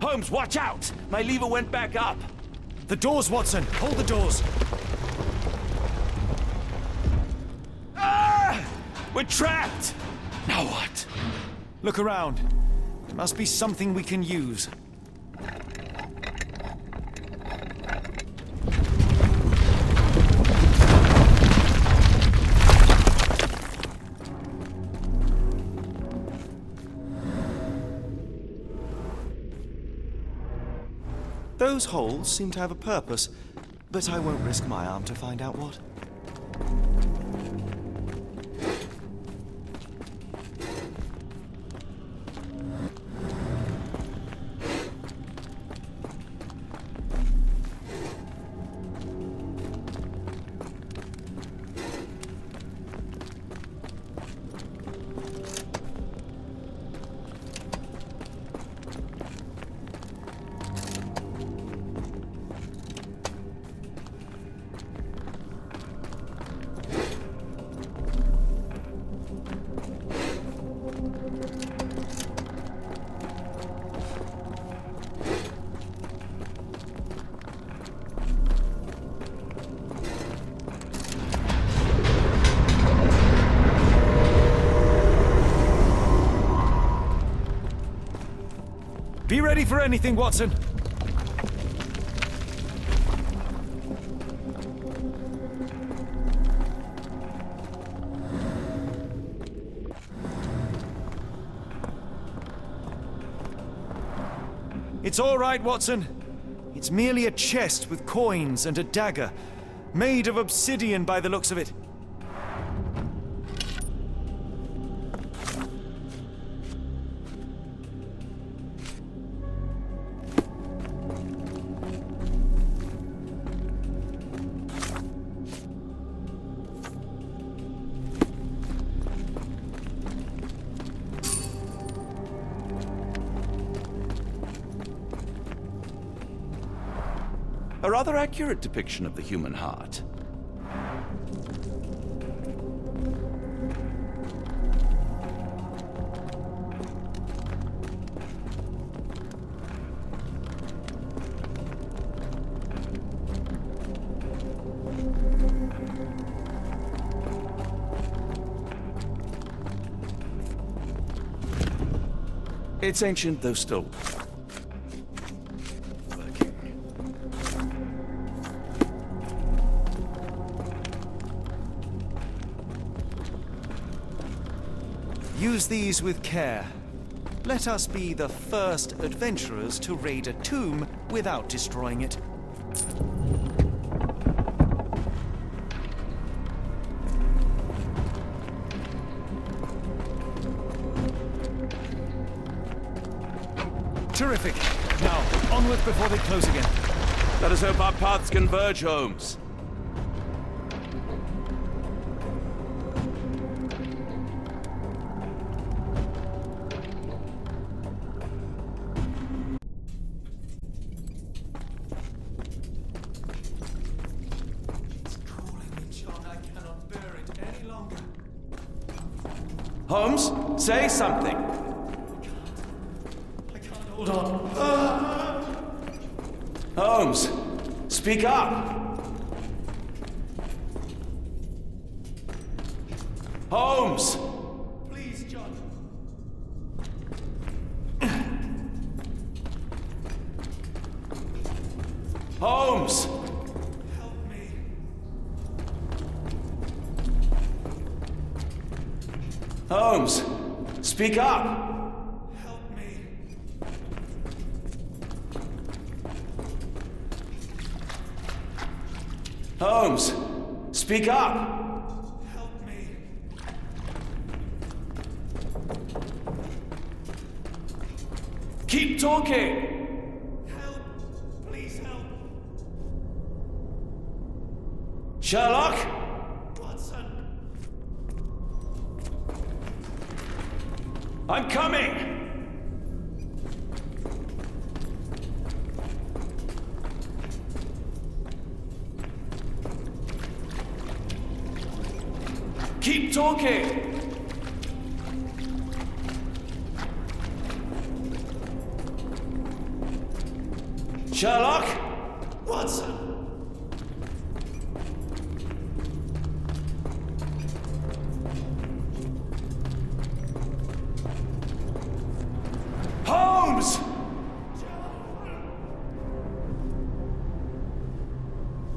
Holmes, watch out! My lever went back up. The doors, Watson! Hold the doors! Ah! We're trapped! Now what? Look around. There must be something we can use. Those holes seem to have a purpose, but I won't risk my arm to find out what. Be ready for anything, Watson! It's all right, Watson. It's merely a chest with coins and a dagger, made of obsidian by the looks of it. A rather accurate depiction of the human heart. It's ancient, though still working. Use these with care. Let us be the first adventurers to raid a tomb without destroying it. Terrific. Now, onward before they close again. Let us hope our paths converge, Holmes. It's calling me, John. I cannot bear it any longer. Holmes, say something. Hold on. Holmes, speak up. Holmes! Please, John. Holmes! Help me. Holmes, speak up. Help me. Holmes, speak up. Help me. Keep talking. Help. Please help. Sherlock? Watson. I'm coming. Keep talking. Sherlock? Watson? Holmes!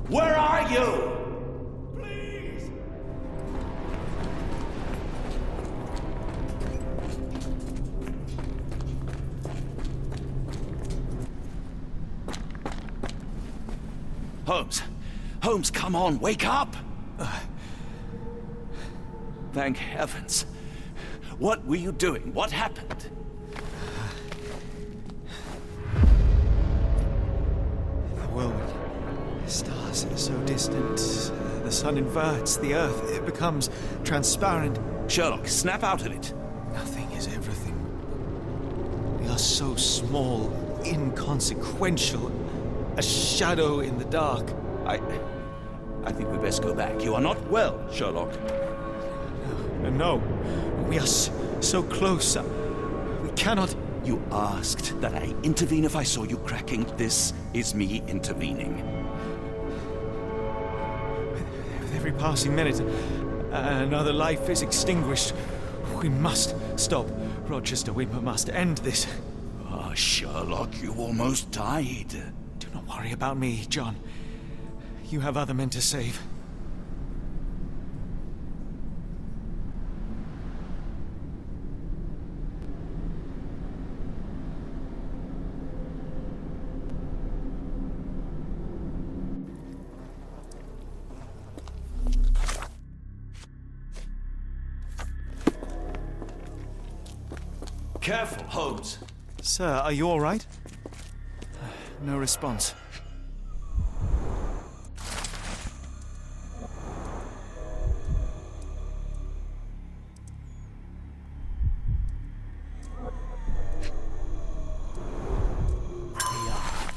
Where are you? Please! Holmes! Holmes, come on, wake up! Thank heavens. What were you doing? What happened? The whirlwind. Stars are so distant. The sun inverts the earth. It becomes transparent. Sherlock, snap out of it. Nothing is everything. We are so small, inconsequential. A shadow in the dark. I think we best go back. You are not well, Sherlock. No. We are so close. We cannot... You asked that I intervene if I saw you cracking. This is me intervening. With every passing minute, another life is extinguished. We must stop, Rochester. We must end this. Ah, Sherlock, you almost died. Do not worry about me, John. You have other men to save. Careful, Holmes. Sir, are you all right? No response.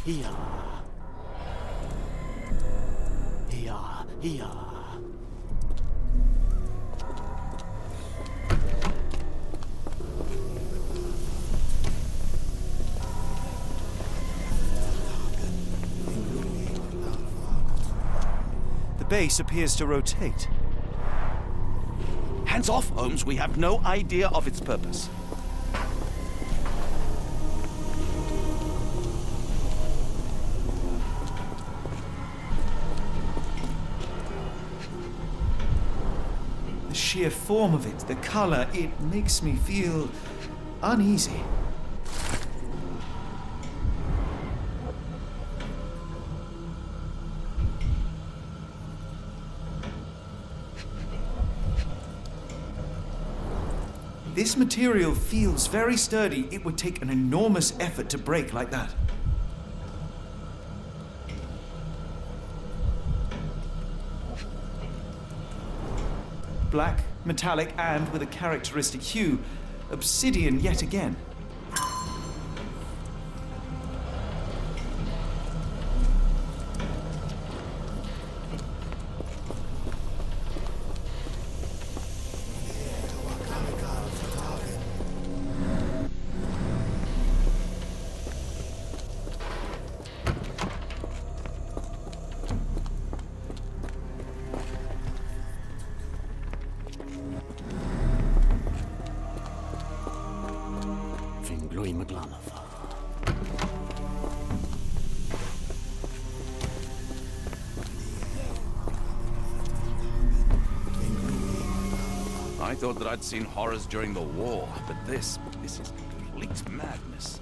Here. The base appears to rotate. Hands off, Holmes. We have no idea of its purpose. The sheer form of it, the color, it makes me feel uneasy. This material feels very sturdy. It would take an enormous effort to break like that. Black, metallic, and with a characteristic hue. Obsidian yet again. I thought that I'd seen horrors during the war, but this is complete madness.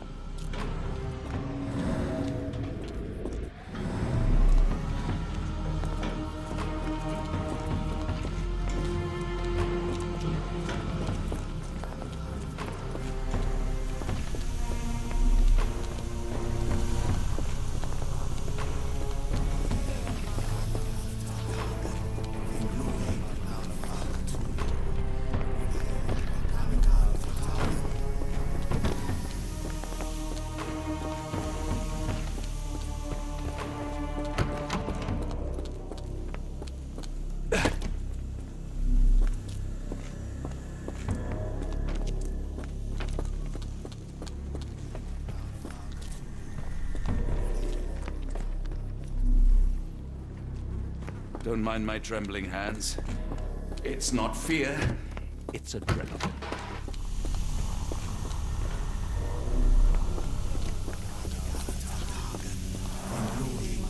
Don't mind my trembling hands. It's not fear, it's adrenaline.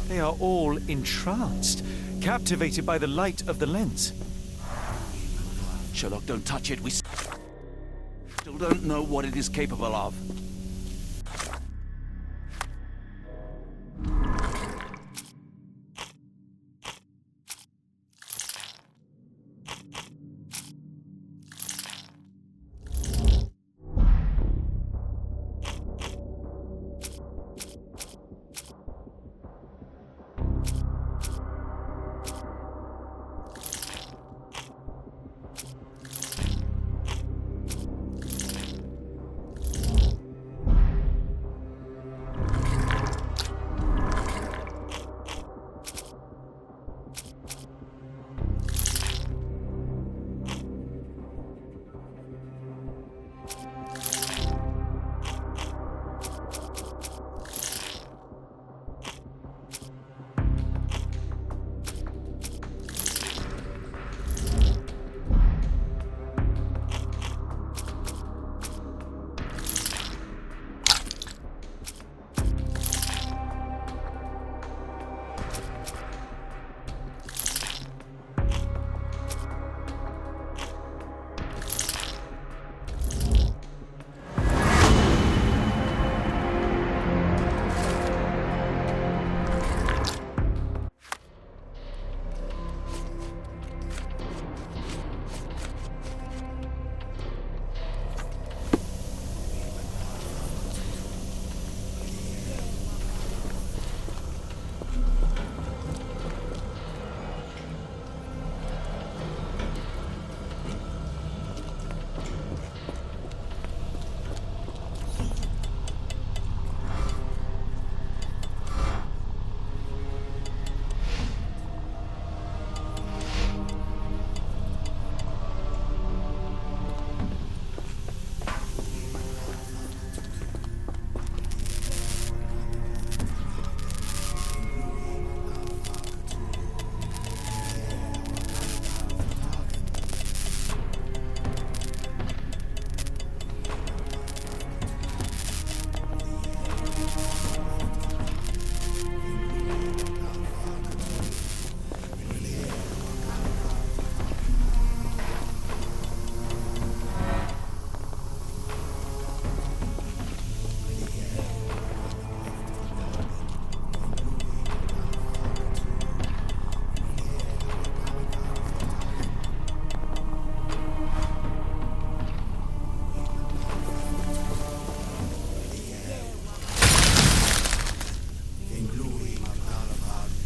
They are all entranced, captivated by the light of the lens. Sherlock, don't touch it. We still don't know what it is capable of.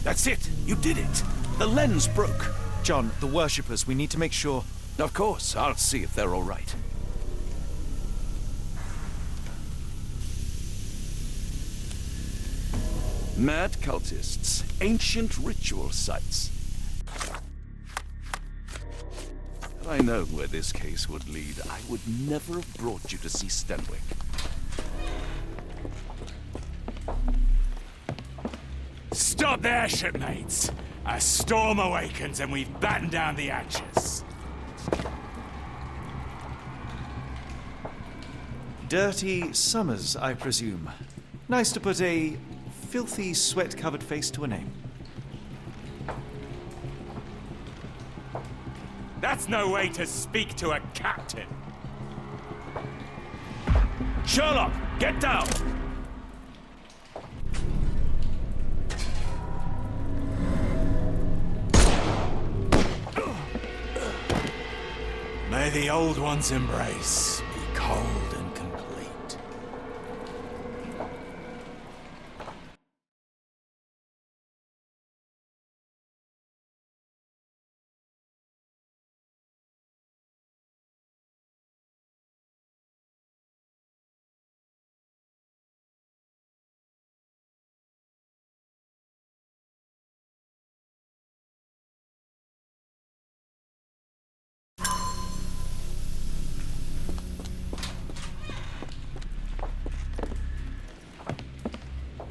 That's it! You did it! The lens broke! John, the worshippers, we need to make sure... Of course, I'll see if they're all right. Mad cultists, ancient ritual sites. Had I known where this case would lead, I would never have brought you to see Stenwick. Stop there, shipmates! A storm awakens and we've battened down the hatches. Dirty Summers, I presume. Nice to put a filthy, sweat-covered face to a name. That's no way to speak to a captain. Sherlock, get down! May the old one's embrace be cold and complete.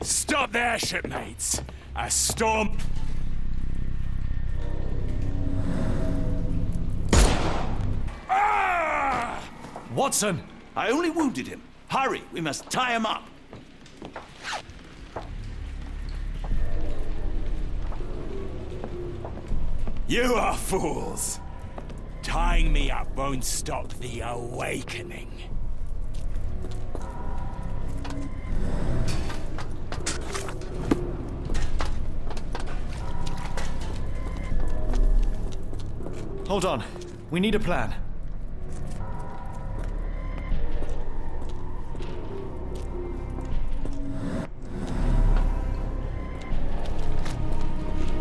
Stop there, shipmates! A storm... Watson! I only wounded him. Hurry, we must tie him up. You are fools. Tying me up won't stop the awakening. Hold on. We need a plan.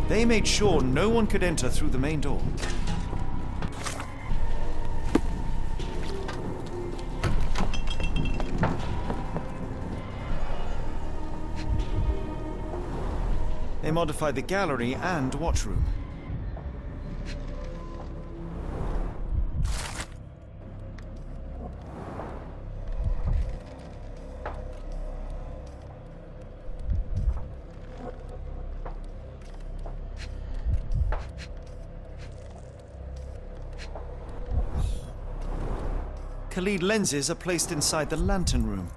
They made sure no one could enter through the main door. They modified the gallery and watchroom. Khalid lenses are placed inside the lantern room.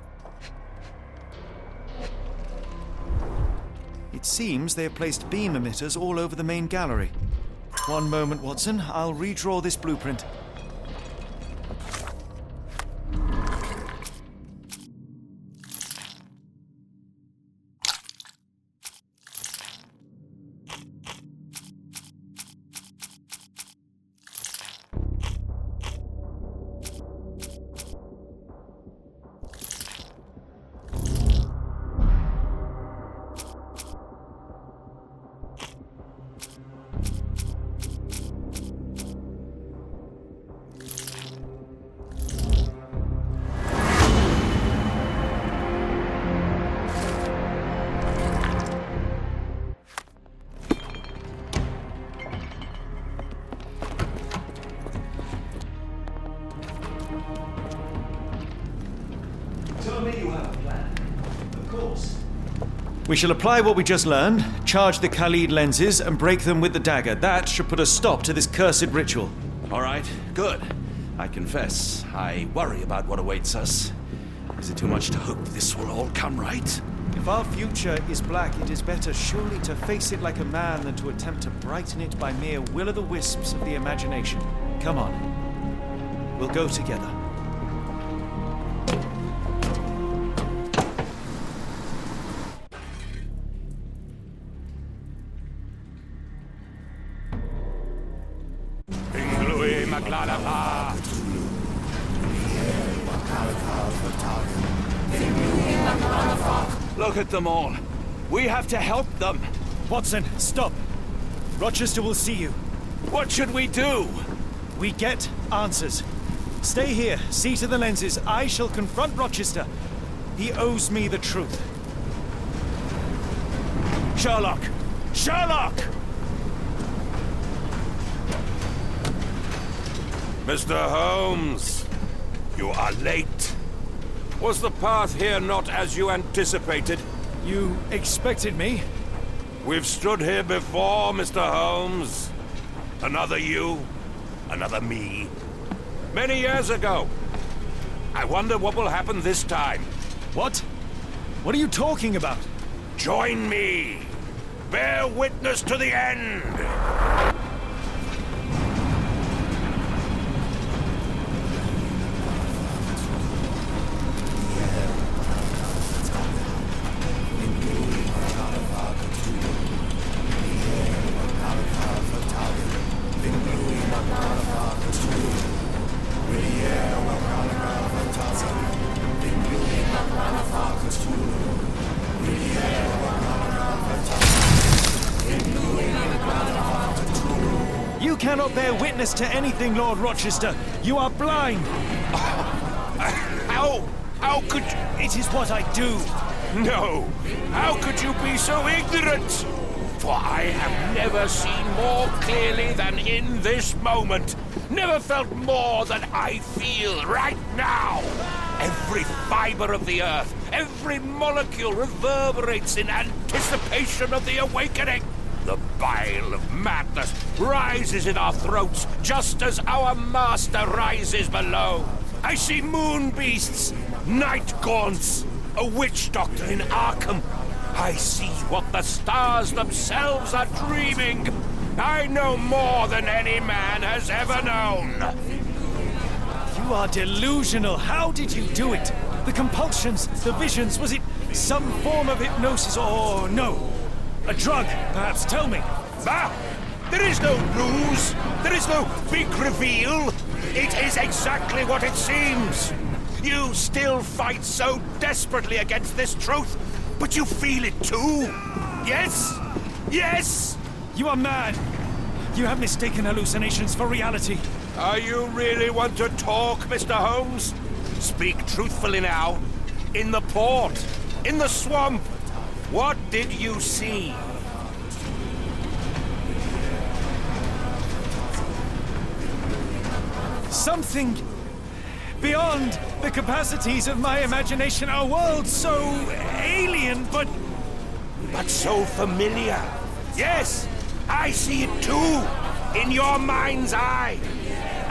It seems they have placed beam emitters all over the main gallery. One moment, Watson. I'll redraw this blueprint. Tell me you have a plan. Of course. We shall apply what we just learned, charge the Khalid lenses, and break them with the dagger. That should put a stop to this cursed ritual. All right, good. I confess, I worry about what awaits us. Is it too much to hope this will all come right? If our future is black, it is better surely to face it like a man than to attempt to brighten it by mere will-o'-the-wisps of the imagination. Come on. We'll go together. Look at them all. We have to help them. Watson, stop. Rochester will see you. What should we do? We get answers. Stay here, see to the lenses. I shall confront Rochester. He owes me the truth. Sherlock! Sherlock! Mr. Holmes, you are late. Was the path here not as you anticipated? You expected me? We've stood here before, Mr. Holmes. Another you, another me. Many years ago. I wonder what will happen this time. What? What are you talking about? Join me. Bear witness to the end. You cannot bear witness to anything, Lord Rochester. You are blind. How could you? It is what I do. No! How could you be so ignorant? For I have never seen more clearly than in this moment. Never felt more than I feel right now. Every fiber of the earth, every molecule reverberates in anticipation of the awakening. The bile of madness rises in our throats just as our master rises below. I see moon beasts, night gaunts, a witch doctor in Arkham. I see what the stars themselves are dreaming. I know more than any man has ever known. You are delusional. How did you do it? The compulsions, the visions, was it some form of hypnosis or no? A drug, perhaps, tell me. Bah! There is no ruse. There is no big reveal. It is exactly what it seems. You still fight so desperately against this truth, but you feel it too. Yes? Yes? You are mad. You have mistaken hallucinations for reality. You really want to talk, Mr. Holmes? Speak truthfully now. In the port, in the swamp, what did you see? Something beyond the capacities of my imagination. A world so alien, but so familiar. Yes, I see it too, in your mind's eye.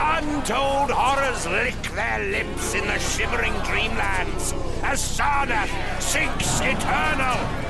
Untold horrors lick their lips in the shimmering dreamlands as Sarnath sinks eternal.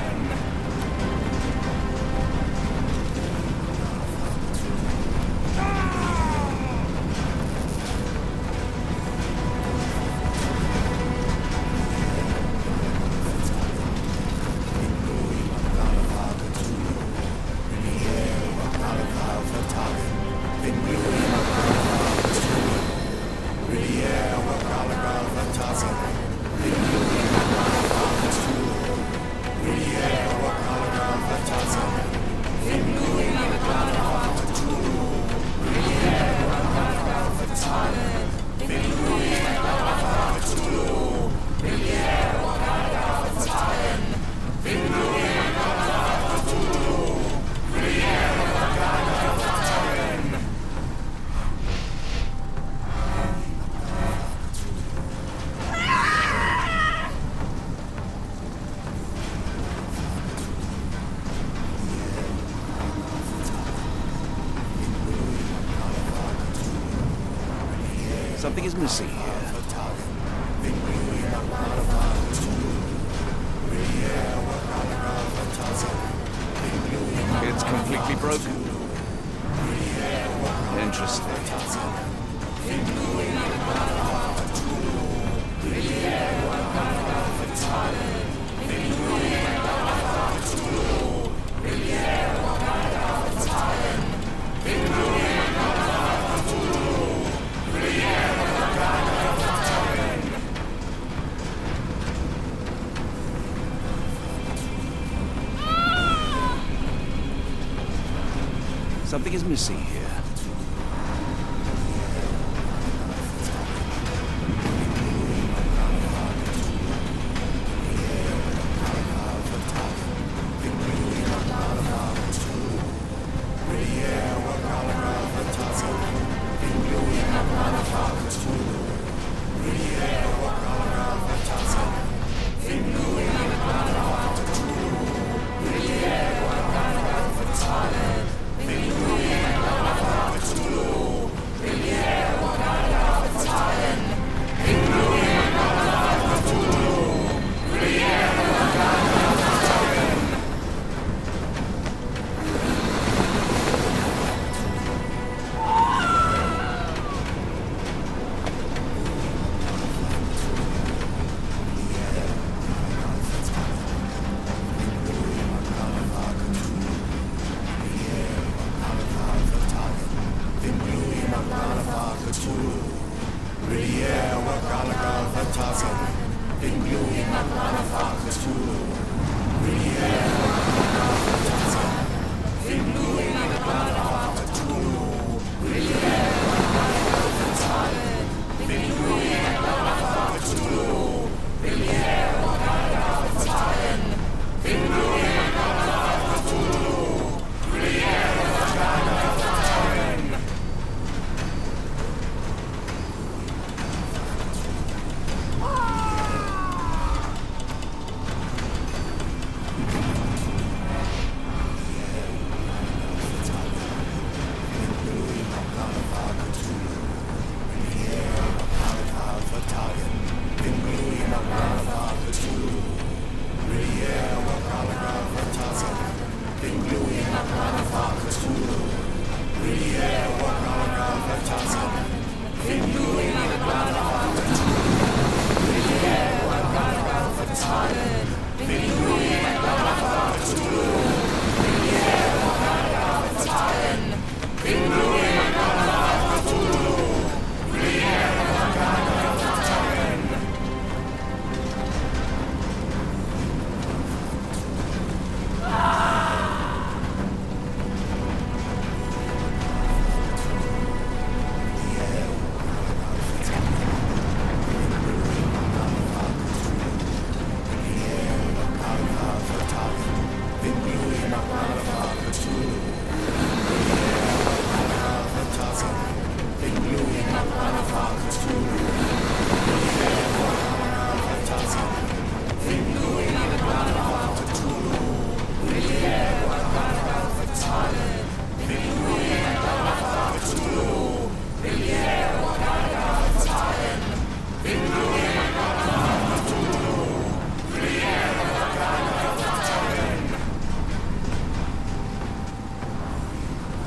Something is missing here. It's completely broken. Interesting. Something is missing here.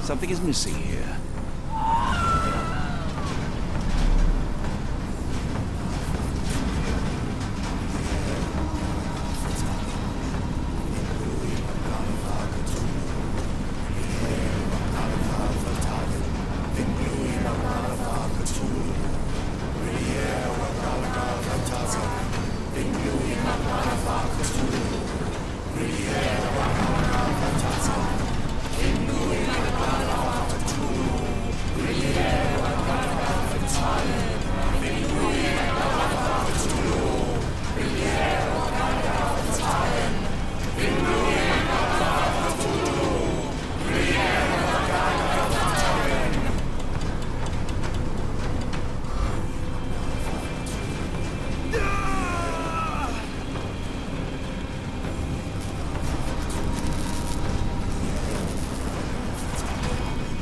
Something is missing here.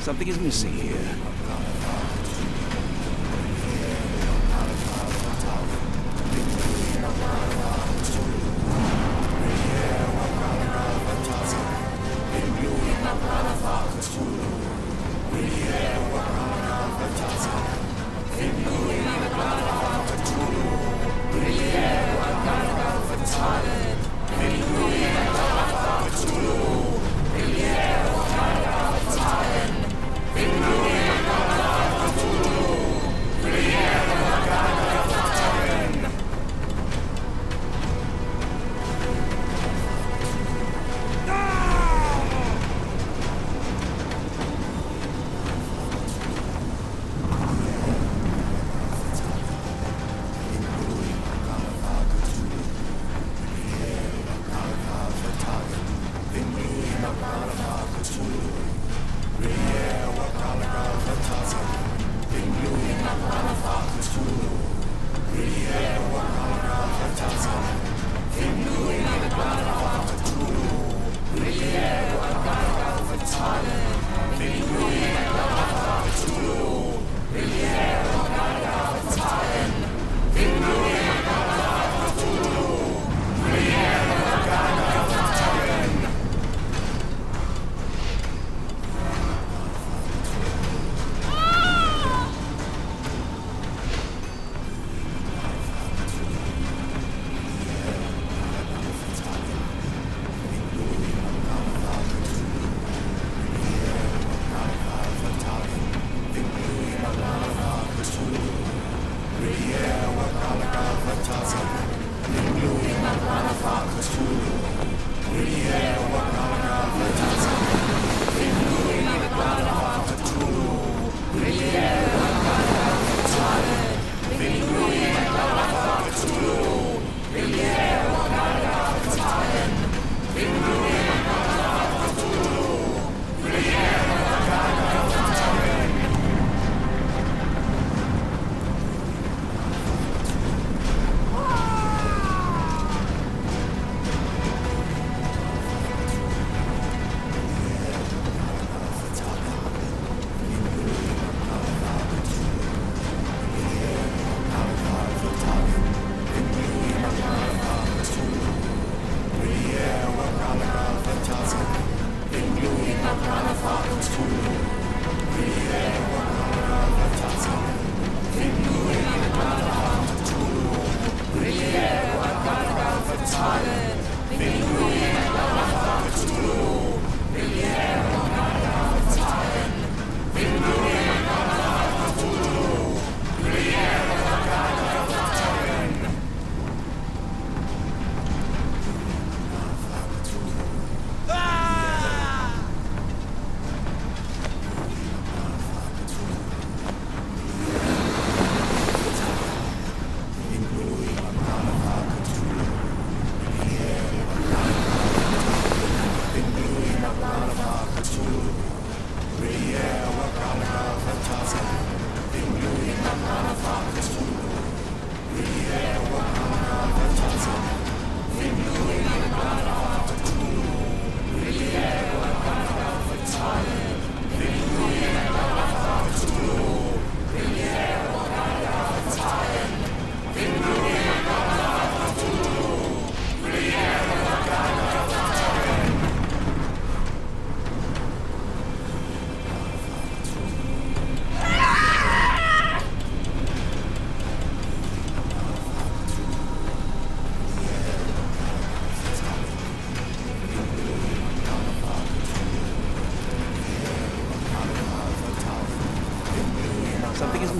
Something is missing here. Cthulhu.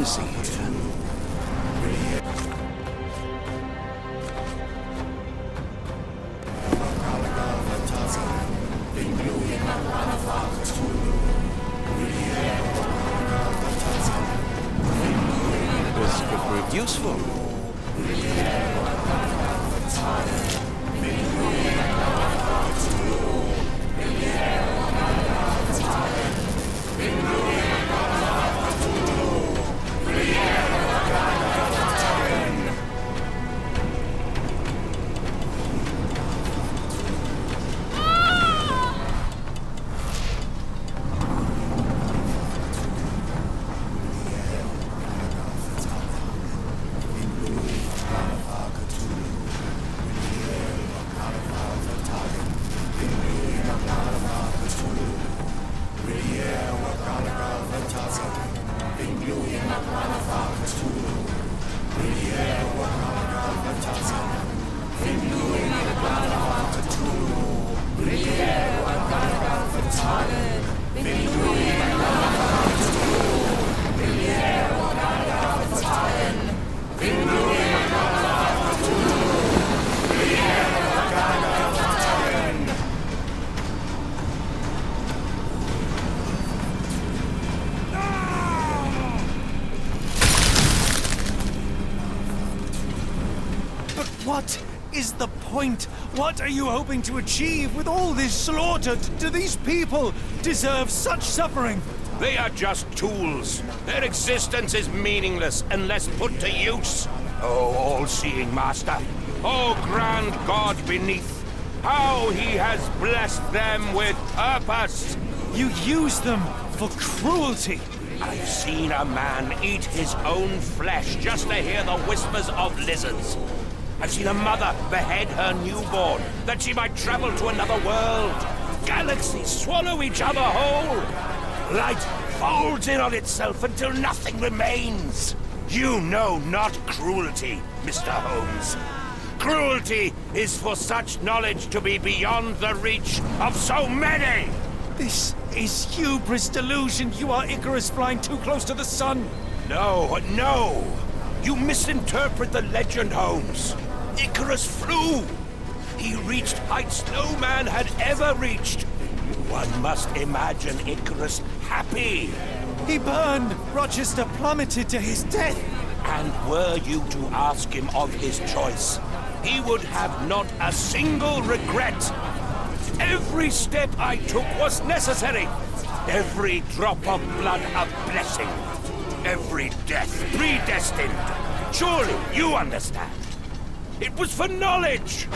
flimsy here. This could prove useful. What is the point? What are you hoping to achieve with all this slaughter? Do these people deserve such suffering? They are just tools. Their existence is meaningless unless put to use. Oh, all-seeing Master. Oh, grand God beneath. How he has blessed them with purpose. You use them for cruelty. I've seen a man eat his own flesh just to hear the whispers of lizards. I've seen a mother behead her newborn that she might travel to another world. Galaxies swallow each other whole. Light folds in on itself until nothing remains. You know not cruelty, Mr. Holmes. Cruelty is for such knowledge to be beyond the reach of so many. This is hubris delusion. You are Icarus flying too close to the sun. No, no. You misinterpret the legend, Holmes. Icarus flew. He reached heights no man had ever reached. One must imagine Icarus happy. He burned. Rochester plummeted to his death. And were you to ask him of his choice, he would have not a single regret. Every step I took was necessary. Every drop of blood a blessing. Every death predestined. Surely you understand. It was for knowledge.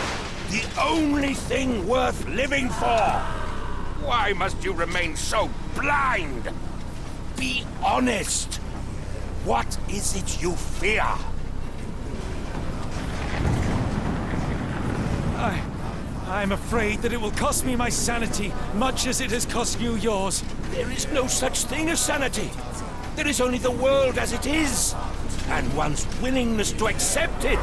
The only thing worth living for. Why must you remain so blind? Be honest. What is it you fear? I'm afraid that it will cost me my sanity, much as it has cost you yours. There is no such thing as sanity. There is only the world as it is, and one's willingness to accept it.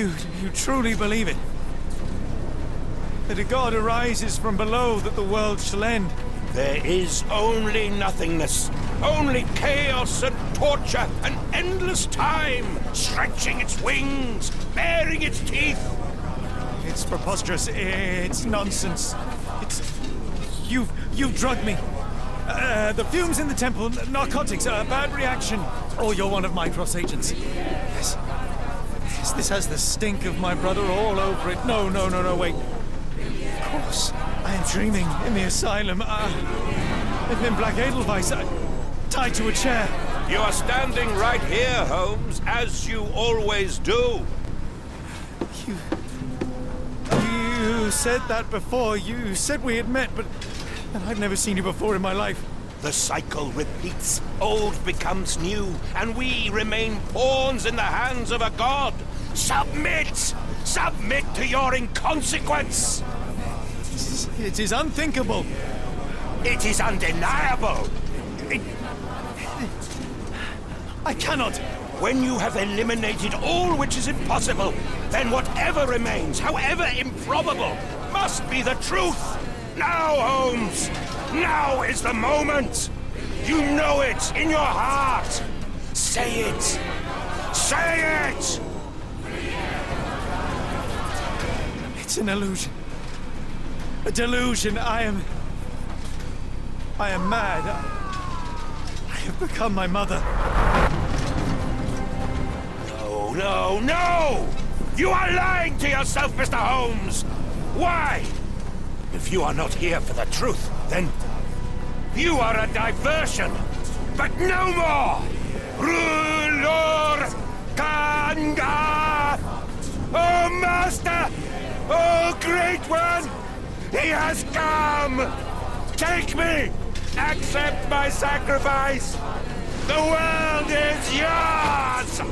You truly believe it? That a god arises from below, that the world shall end? There is only nothingness, only chaos and torture and endless time, stretching its wings, baring its teeth. It's preposterous. It's nonsense. You've drugged me. The fumes in the temple, narcotics, a bad reaction. Or you're one of my cross agents. Yes. This has the stink of my brother all over it. No, wait. Of course. I am dreaming in the asylum. I've been Black Edelweiss, tied to a chair. You are standing right here, Holmes, as you always do. You said that before. You said we had met, but I've never seen you before in my life. The cycle repeats. Old becomes new, and we remain pawns in the hands of a god. Submit! Submit to your inconsequence! It is unthinkable. It is undeniable. I cannot. When you have eliminated all which is impossible, then whatever remains, however improbable, must be the truth. Now, Holmes! Now is the moment! You know it in your heart! Say it! Say it! It's an illusion. A delusion. I am mad. I have become my mother. No! You are lying to yourself, Mr. Holmes! Why? If you are not here for the truth, then you are a diversion. But no more! Rulor Kanga! Oh, Master! Oh, Great One! He has come! Take me! Accept my sacrifice! The world is yours!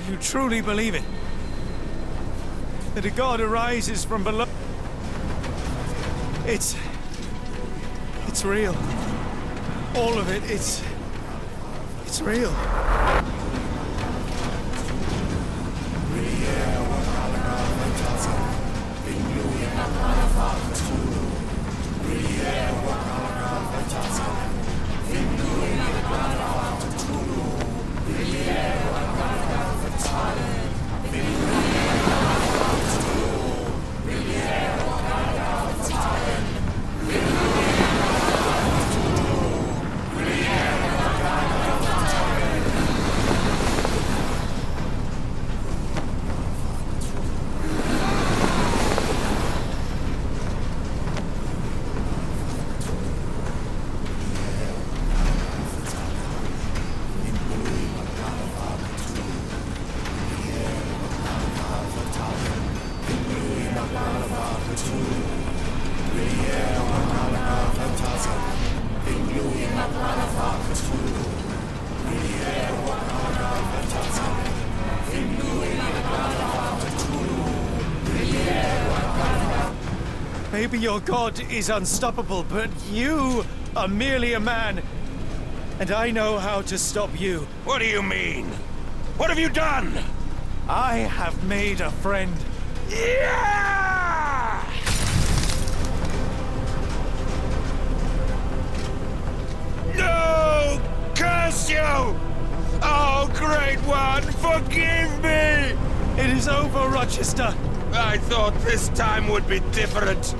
You truly believe it? That a god arises from below? It's real. All of it, it's real. Maybe your god is unstoppable, but you are merely a man. And I know how to stop you. What do you mean? What have you done? I have made a friend. Yeah! No! Curse you! Oh, Great One, forgive me! It is over, Rochester. I thought this time would be different.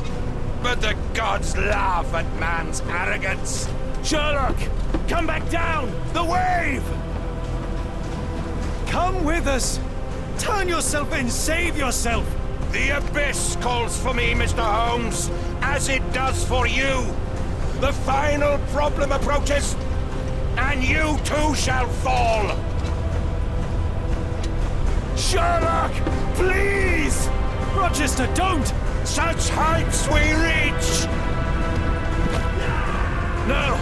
But the gods laugh at man's arrogance. Sherlock, come back down! The wave! Come with us! Turn yourself in, save yourself! The abyss calls for me, Mr. Holmes, as it does for you. The final problem approaches, and you too shall fall. Sherlock, please! Rochester, don't! Such heights we reach! No!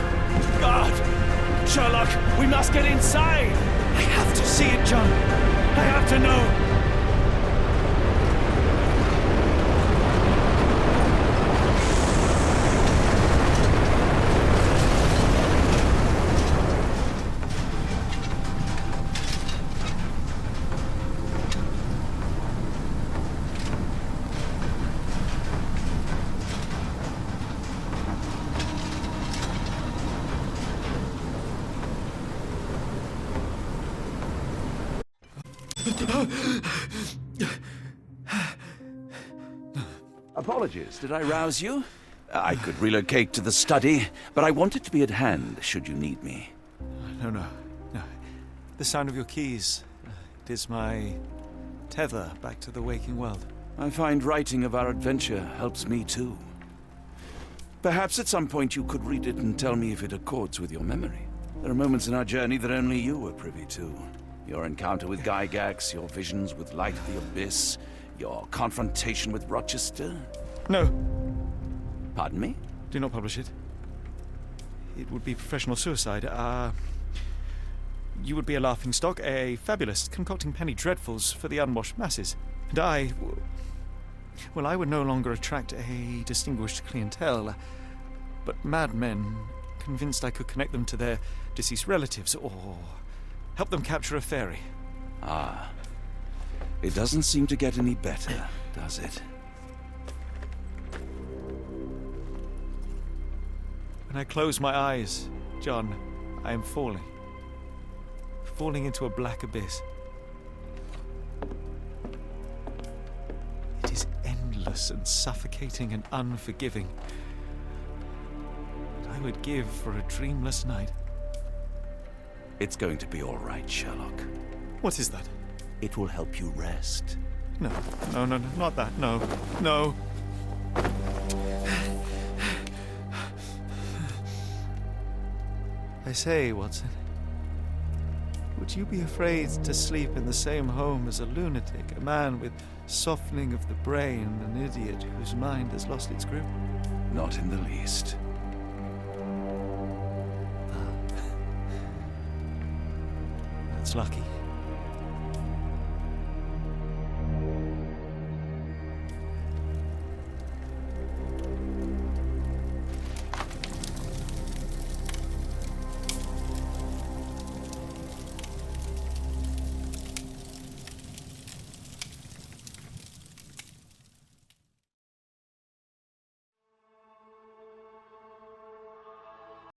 God! Sherlock, we must get inside! I have to see it, John. I have to know. Apologies, did I rouse you? I could relocate to the study, but I wanted to be at hand should you need me. No. The sound of your keys. It is my tether back to the waking world. I find writing of our adventure helps me too. Perhaps at some point you could read it and tell me if it accords with your memory. There are moments in our journey that only you were privy to. Your encounter with Gygax, your visions with Light of the Abyss, your confrontation with Rochester. No. Pardon me? Do not publish it. It would be professional suicide. You would be a laughingstock, a fabulist, concocting penny dreadfuls for the unwashed masses. And I would no longer attract a distinguished clientele, but madmen convinced I could connect them to their deceased relatives or help them capture a fairy. Ah. It doesn't seem to get any better, does it? When I close my eyes, John, I am falling. Falling into a black abyss. It is endless and suffocating and unforgiving. What I would give for a dreamless night. It's going to be all right, Sherlock. What is that? It will help you rest. No, not that. No. I say, Watson, would you be afraid to sleep in the same home as a lunatic, a man with softening of the brain, an idiot whose mind has lost its grip? Not in the least. That's lucky.